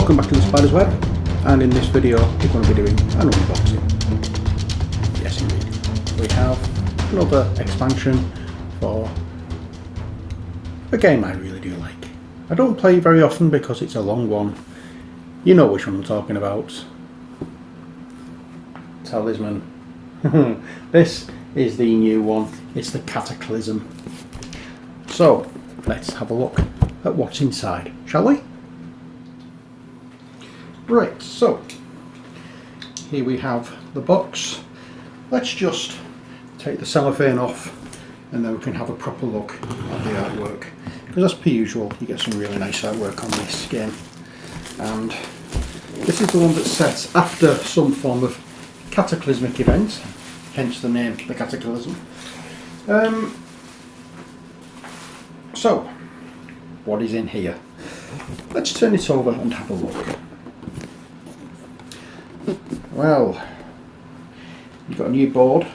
Welcome back to the Spider's Web, and in this video we're going to be doing an unboxing. Yes indeed. We have another expansion for a game I really do like. I don't play it very often because it's a long one. You know which one I'm talking about. Talisman. This is the new one. It's the Cataclysm. So let's have a look at what's inside, shall we? Right, so here we have the box. Let's just take the cellophane off and then we can have a proper look at the artwork, because as per usual you get some really nice artwork on this game, and this is the one that's set after some form of cataclysmic event, hence the name, the Cataclysm. So what is in here? Let's turn it over and have a look. Well, you've got a new board,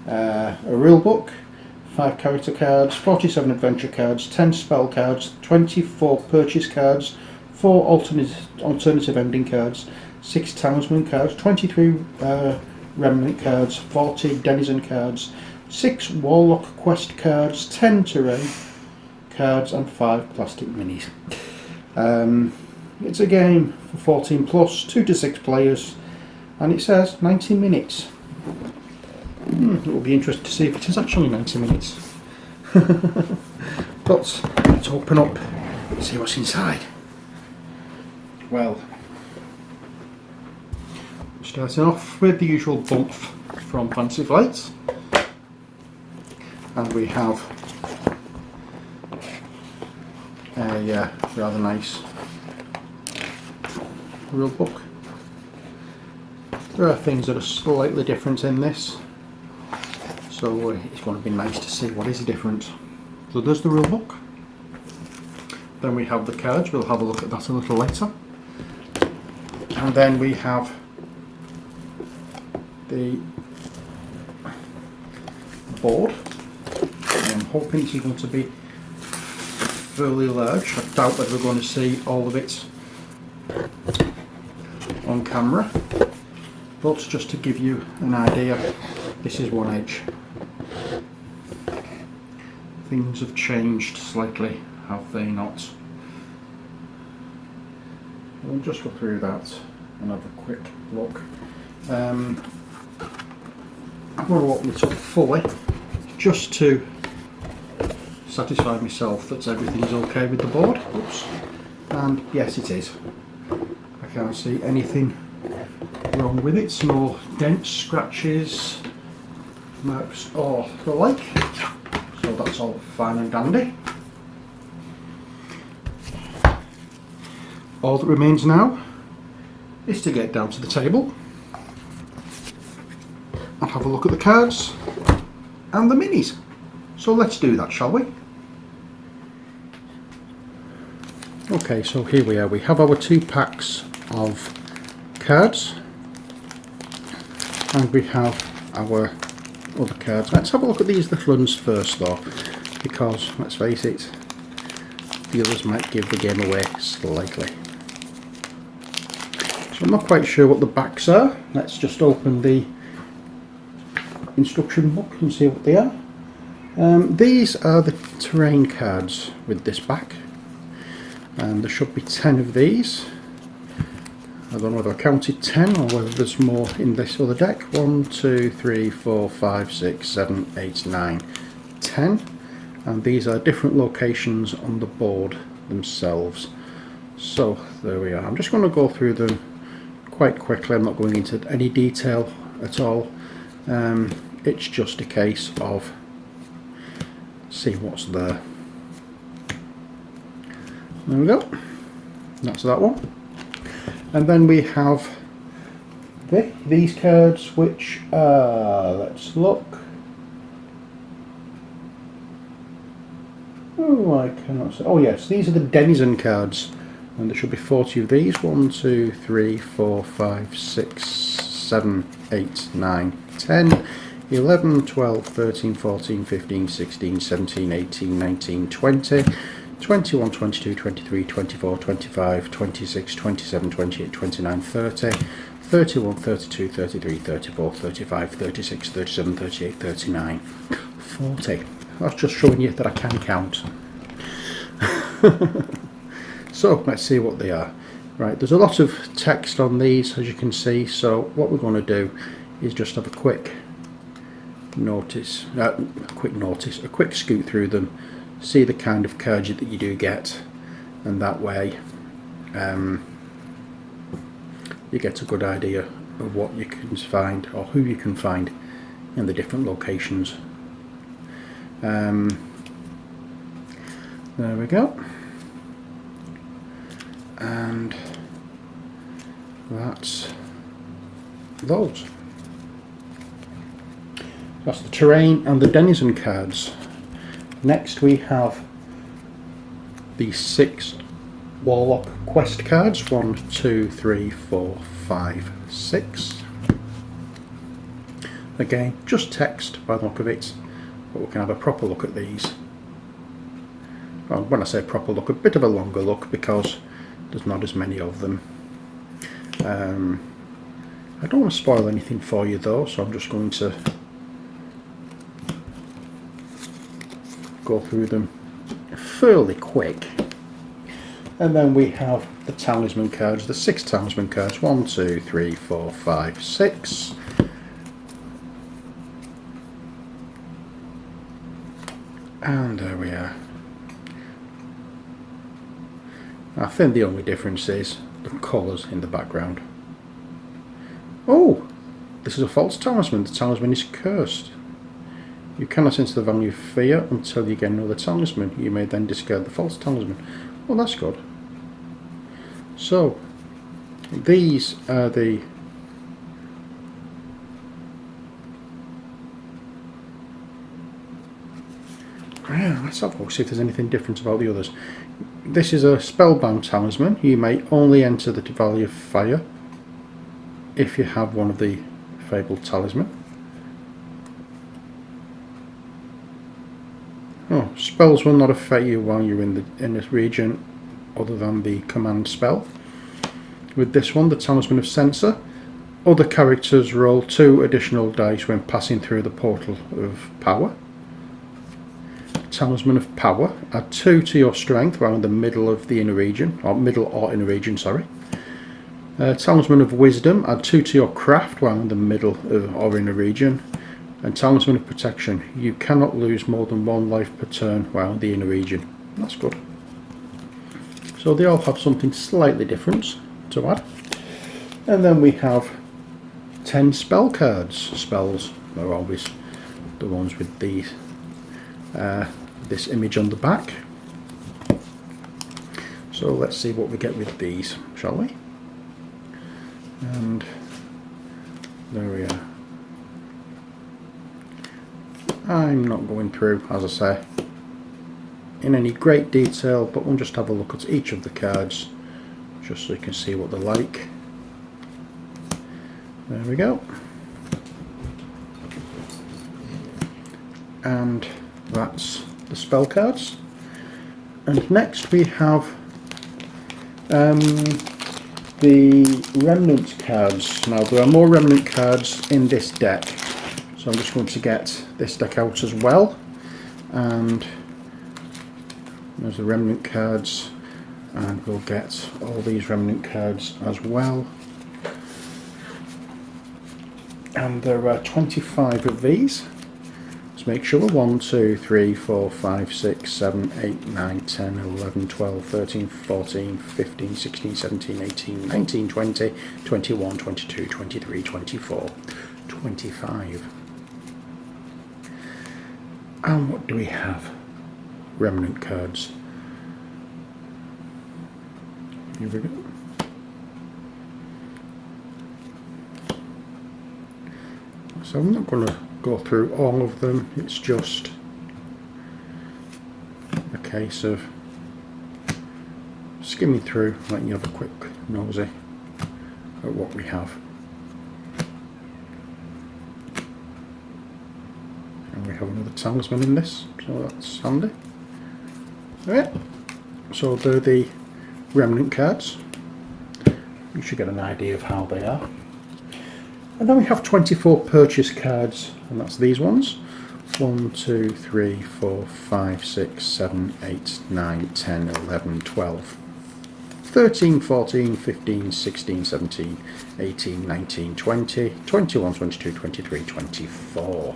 a rule book, 5 character cards, 47 adventure cards, 10 spell cards, 24 purchase cards, 4 alternative ending cards, 6 talisman cards, 23 remnant cards, 40 denizen cards, 6 warlock quest cards, 10 terrain cards and 5 plastic minis. It's a game for 14 plus, 2 to 6 players, and it says 90 minutes. It will be interesting to see if it is actually 90 minutes. But let's open up and see what's inside. Well, starting off with the usual bump from Fancy Flights, and we have a rather nice rule book. There are things that are slightly different in this, so it's going to be nice to see what is different. So there's the rule book. Then we have the cards, we'll have a look at that a little later. And then we have the board. I'm hoping it's going to be fairly large. I doubt that we're going to see all of it on camera, but just to give you an idea, this is one edge. Things have changed slightly, have they not? We'll just go through that and have a quick look. I'm going to open it up fully just to satisfy myself that everything's okay with the board. Oops. And yes, it is. I can't see anything wrong with it. No dents, scratches, marks or the like. So that's all fine and dandy. All that remains now is to get down to the table and have a look at the cards and the minis. So let's do that, shall we? Okay, so here we are. We have our 2 packs of cards and we have our other cards. Let's have a look at these little ones first though, because let's face it, the others might give the game away slightly. So I'm not quite sure what the backs are. Let's just open the instruction book and see what they are. These are the terrain cards with this back, and there should be 10 of these. I don't know whether I counted 10 or whether there's more in this other deck. 1, 2, 3, 4, 5, 6, 7, 8, 9, 10. And these are different locations on the board themselves. So there we are. I'm just going to go through them quite quickly. I'm not going into any detail at all. It's just a case of see what's there. There we go. That's that one. And then we have these cards, which are, let's look. Oh, I cannot say. Oh yes, these are the denizen cards, and there should be 40 of these. 1, 2, 3, 4, 5, 6, 7, 8, 9, 10, 11, 12, 13, 14, 15, 16, 17, 18, 19, 20, 21, 22, 23, 24, 25, 26, 27, 28, 29, 30, 31, 32, 33, 34, 35, 36, 37, 38, 39, 40. That's just showing you that I can count. So let's see what they are. Right, there's a lot of text on these, as you can see, so what we're going to do is just have a quick scoot through them, see the kind of cards that you do get, and that way you get a good idea of what you can find, or who you can find in the different locations. There we go. And that's those. That's the terrain and the denizen cards. Next we have the 6 Warlock quest cards. 1, 2, 3, 4, 5, 6. Again, just text by the look of it, but we can have a proper look at these. Well, when I say proper look, a bit of a longer look, because there's not as many of them. I don't want to spoil anything for you though, so I'm just going to go through them fairly quick. And then we have the talisman cards, the 6 talisman cards. 1, 2, 3, 4, 5, 6. And there we are. I think the only difference is the colours in the background. Oh! This is a false talisman. The talisman is cursed. You cannot sense the value of fear until you get another talisman. You may then discard the false talisman. Well, that's good. So, these are the let's have a look, see if there's anything different about the others. This is a spellbound talisman. You may only enter the value of fire if you have one of the fabled talisman. Oh, spells will not affect you while you're in this region other than the command spell. With this one, the Talisman of Censor, other characters roll 2 additional dice when passing through the portal of power. Talisman of Power, add 2 to your strength while in the middle of the inner region, or inner region, sorry. Talisman of Wisdom, add 2 to your craft while in the middle of or inner region. And Talisman of Protection, you cannot lose more than 1 life per turn while in the inner region. That's good. So they all have something slightly different to add. And then we have 10 spell cards. Spells are always the ones with these, this image on the back. So let's see what we get with these, shall we? And there we are. I'm not going through, as I say, in any great detail, but we'll just have a look at each of the cards just so you can see what they're like. There we go. And that's the spell cards. And next we have the remnant cards. Now there are more remnant cards in this deck, so I'm just going to get this deck out as well. And there's the remnant cards, and we'll get all these remnant cards as well. And there are 25 of these. Let's make sure. 1, 2, 3, 4, 5, 6, 7, 8, 9, 10, 11, 12, 13, 14, 15, 16, 17, 18, 19, 20, 21, 22, 23, 24, 25. And what do we have? Remnant cards. Here we go. So I'm not going to go through all of them, it's just a case of skimming through, letting you have a quick nosy at what we have. And we have another talisman in this, so that's handy. Right. So they're the remnant cards. You should get an idea of how they are. And then we have 24 purchase cards, and that's these ones. 1, 2, 3, 4, 5, 6, 7, 8, 9, 10, 11, 12, 13, 14, 15, 16, 17, 18, 19, 20, 21, 22, 23, 24.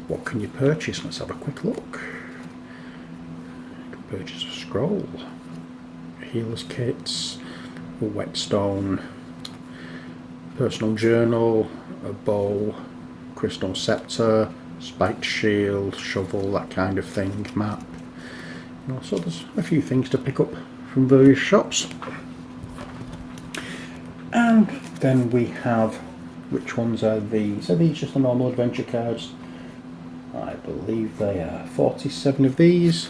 What can you purchase? Let's have a quick look. You can purchase a scroll, healer's kits, a whetstone, personal journal, a bow, crystal scepter, spiked shield, shovel, that kind of thing, map. So there's a few things to pick up from various shops. And then we have, which ones are these? Are these just the normal adventure cards? I believe they are 47 of these,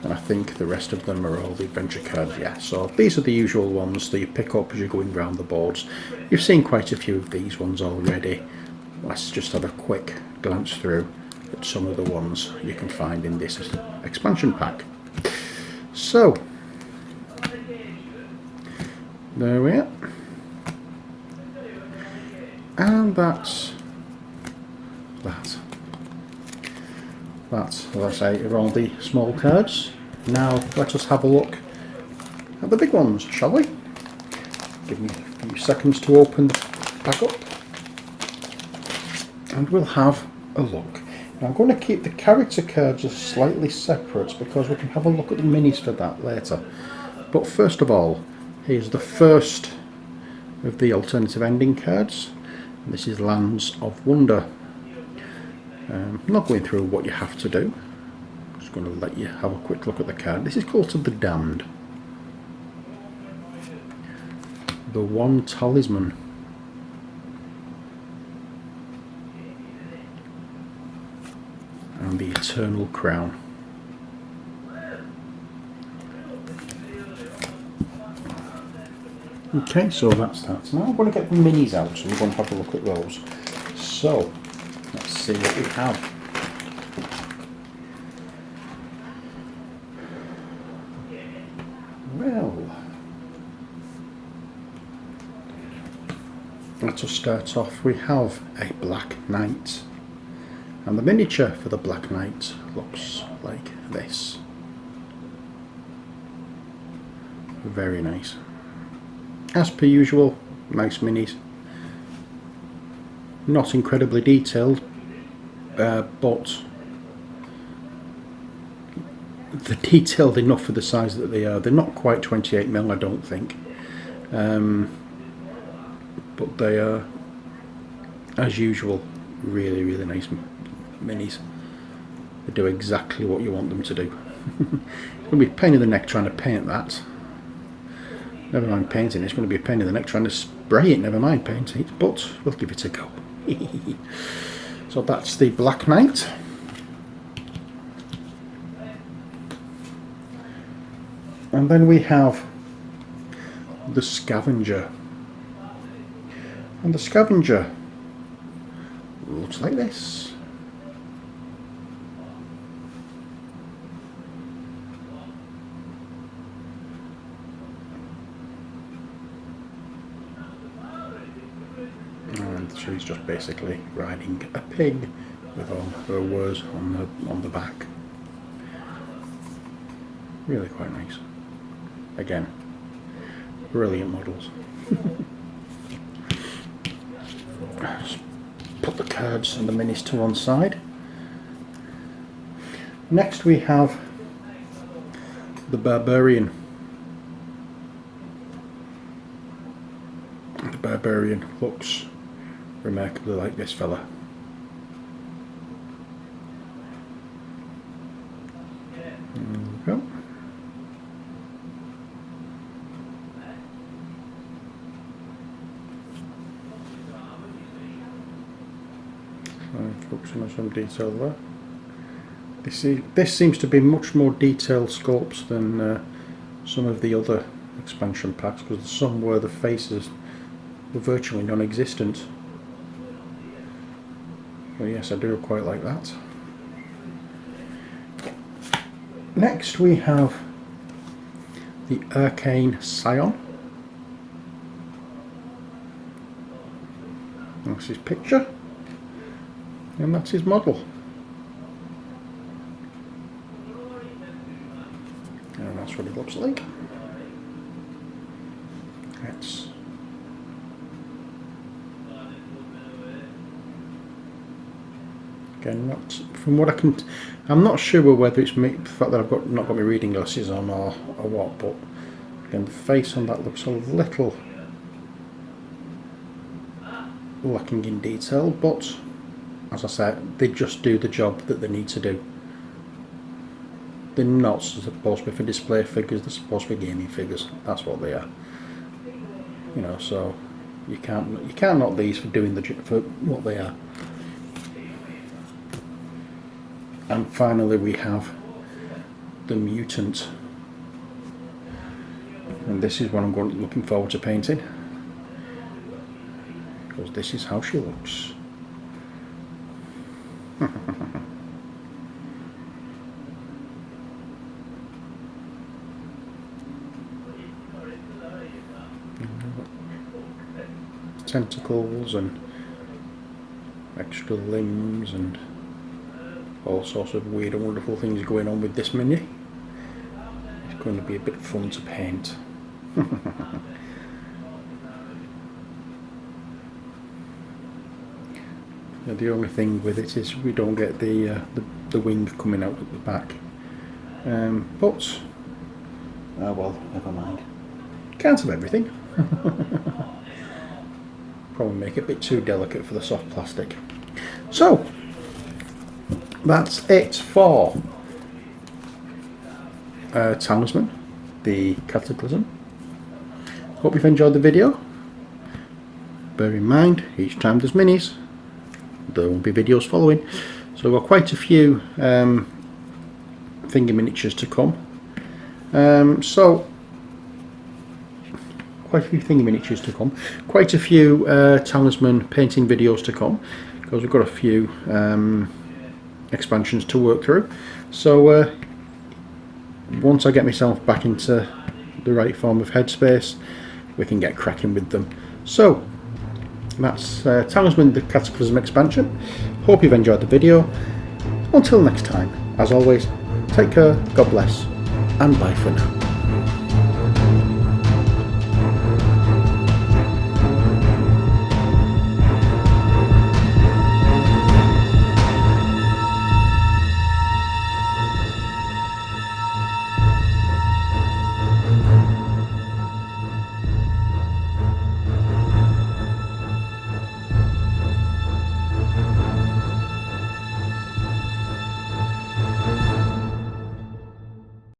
and I think the rest of them are all the adventure cards. Yeah, so these are the usual ones that you pick up as you're going around the boards. You've seen quite a few of these ones already. Let's just have a quick glance through at some of the ones you can find in this expansion pack. So there we are, and that's that. That's, as I say, are all the small cards. Now let us have a look at the big ones, shall we? Give me a few seconds to open the pack up, and we'll have a look. Now I'm going to keep the character cards as slightly separate because we can have a look at the minis for that later. But first of all, here's the first of the alternative ending cards. This is Lands of Wonder. I'm not going through what you have to do. I'm just going to let you have a quick look at the card. This is called the Damned. The One Talisman. And the Eternal Crown. Okay, so that's that. Now I'm going to get the minis out, so we're going to have a look at those. So let's see what we have. Well, let us start off. We have a Black Knight, and the miniature for the Black Knight looks like this. Very nice. As per usual, nice minis. Not incredibly detailed, but they're detailed enough for the size that they are. They're not quite 28mm, I don't think, but they are, as usual, really, really nice minis. They do exactly what you want them to do. It's going to be a pain in the neck trying to paint that. Never mind painting, it's going to be a pain in the neck trying to spray it, never mind painting it, but we'll give it a go. So that's the Black Knight. And then we have the Scavenger. And the Scavenger looks like this. And she's just basically riding a pig with all her words on the back. Really quite nice. Again, brilliant models. Just put the cards and the minis to one side. Next we have the Barbarian. The Barbarian looks remarkably like this fella. There we go. Focusing on some detail there. This seems to be much more detailed sculpts than some of the other expansion packs, because some where the faces were virtually non-existent. But yes, I do quite like that. Next we have the Arcane Scion. That's his picture, and that's his model. And that's what it looks like. It's again, not from what I can. I'm not sure whether it's me, the fact that I've not got my reading glasses on or what, but again, the face on that looks a little lacking in detail. But as I said, they just do the job that they need to do. They're not supposed to be for display figures. They're supposed to be gaming figures. That's what they are. You know, so you can't knock these for doing for what they are. And finally, we have the mutant, and this is what I'm looking forward to painting, because this is how she looks. Tentacles and extra limbs and all sorts of weird and wonderful things going on with this mini. It's going to be a bit fun to paint. Yeah, the only thing with it is we don't get the wing coming out at the back. But oh well, never mind. Can't have everything. Probably make it a bit too delicate for the soft plastic. So that's it for Talisman, the Cataclysm. Hope you've enjoyed the video. Bear in mind, each time there's minis, there will be videos following. So we've got quite a few finger miniatures to come. Quite a few finger miniatures to come. Quite a few Talisman painting videos to come, because we've got a few expansions to work through. So once I get myself back into the right form of headspace, we can get cracking with them. So that's Talisman, the Cataclysm expansion. Hope you've enjoyed the video. Until next time, as always, take care, God bless, and bye for now.